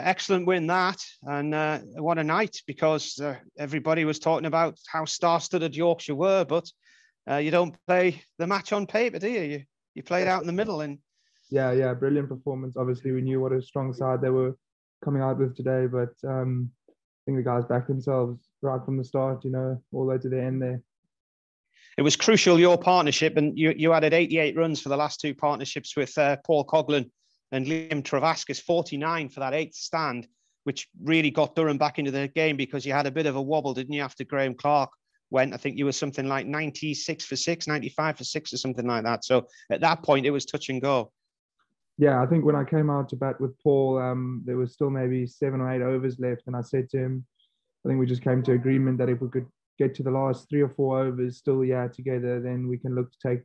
excellent win that. And what a night, because everybody was talking about how star-studded Yorkshire were, but you don't play the match on paper, do you? You play it out in the middle. And yeah, brilliant performance. Obviously, we knew what a strong side they were coming out with today, but I think the guys backed themselves right from the start, all the way to the end there. It was crucial, your partnership, and you added 88 runs for the last two partnerships with Paul Coughlin and Liam Travascus, 49 for that eighth stand, which really got Durham back into the game, because you had a bit of a wobble, didn't you, after Graham Clark went? I think you were something like 96 for 6, 95 for 6 or something like that. So at that point, it was touch and go. Yeah, I think when I came out to bat with Paul, there was still maybe 7 or 8 overs left. And I said to him, I think we just came to agreement that if we could get to the last 3 or 4 overs still, together, then we can look to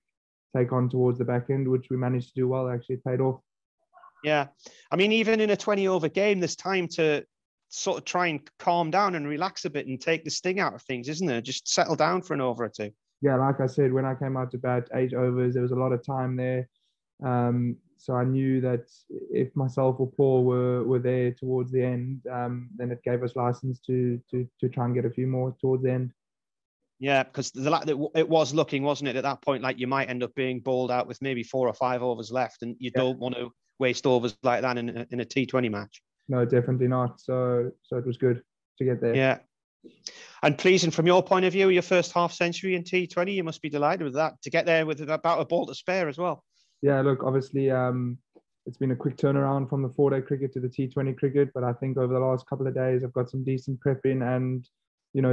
take on towards the back end, which we managed to do well. Actually, it paid off. Yeah. I mean, even in a 20-over game, there's time to sort of try and calm down and relax a bit and take the sting out of things, isn't there? Just settle down for an over or two. Yeah, like I said, when I came out to bat, 8 overs, there was a lot of time there. So I knew that if myself or Paul were there towards the end, then it gave us license to try and get a few more towards the end. Yeah, because it was looking, wasn't it, at that point, like you might end up being bowled out with maybe 4 or 5 overs left, and you don't want to waste overs like that in a T20 match. No, definitely not. So it was good to get there. Yeah. And pleasing from your point of view, your first half century in T20, you must be delighted with that, to get there with about a ball to spare as well. Yeah, look, obviously, it's been a quick turnaround from the 4-day cricket to the T20 cricket, but I think over the last couple of days, I've got some decent prep in, and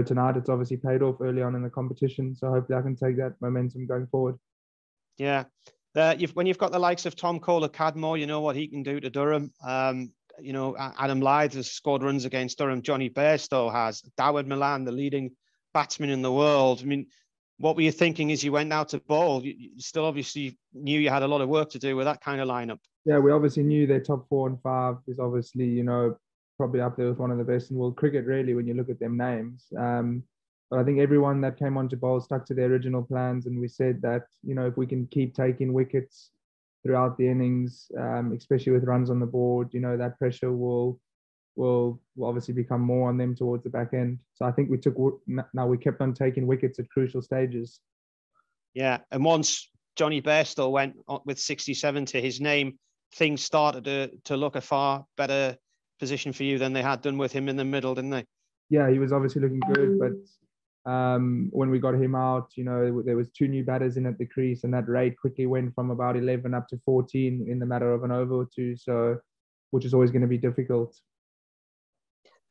tonight it's obviously paid off early on in the competition. So hopefully I can take that momentum going forward. Yeah. When you've got the likes of Tom Kohler-Cadmore, you know what he can do to Durham. Adam Lyth has scored runs against Durham. Johnny Bairstow has. Dawid Malan, the leading batsman in the world. I mean, what were you thinking as you went out to bowl? You still obviously knew you had a lot of work to do with that kind of lineup. Yeah, we obviously knew their top 4 and 5 is obviously, probably up there with one of the best in world cricket, really, when you look at them names. But I think everyone that came onto bowl stuck to their original plans, and we said that, if we can keep taking wickets throughout the innings, especially with runs on the board, that pressure will obviously become more on them towards the back end. So I think we kept on taking wickets at crucial stages. Yeah, and once Johnny Bairstow went with 67 to his name, things started to look a far better position for you than they had done with him in the middle, didn't they? Yeah, he was obviously looking good, but when we got him out, there was 2 new batters in at the crease, and that rate quickly went from about 11 up to 14 in the matter of an over or two, so which is always going to be difficult.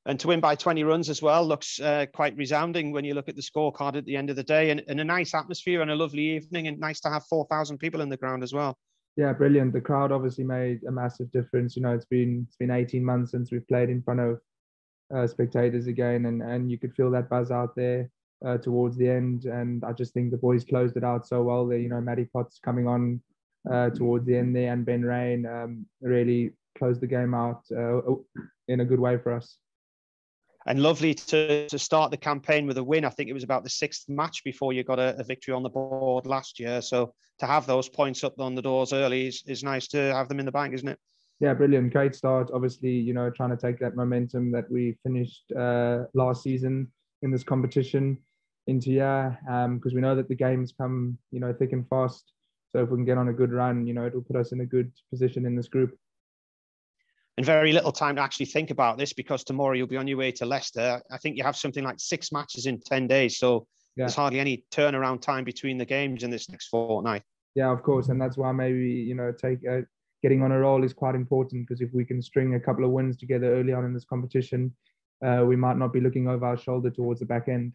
And to win by 20 runs as well looks quite resounding when you look at the scorecard at the end of the day, and a nice atmosphere and a lovely evening, and nice to have 4,000 people in the ground as well. Yeah, brilliant. The crowd obviously made a massive difference. It's been 18 months since we've played in front of spectators again, and you could feel that buzz out there towards the end. And I just think the boys closed it out so well there. Matty Potts coming on towards the end there, and Ben Rain really closed the game out in a good way for us. And lovely to start the campaign with a win. I think it was about the 6th match before you got a victory on the board last year. So to have those points up on the doors early is nice to have them in the bank, isn't it? Yeah, brilliant. Great start. Obviously, trying to take that momentum that we finished last season in this competition into because we know that the games come, thick and fast. So if we can get on a good run, it'll put us in a good position in this group. And very little time to actually think about this, because tomorrow you'll be on your way to Leicester. I think you have something like 6 matches in 10 days. So there's hardly any turnaround time between the games in this next fortnight. Yeah, of course. And that's why maybe, getting on a roll is quite important, because if we can string a couple of wins together early on in this competition, we might not be looking over our shoulder towards the back end.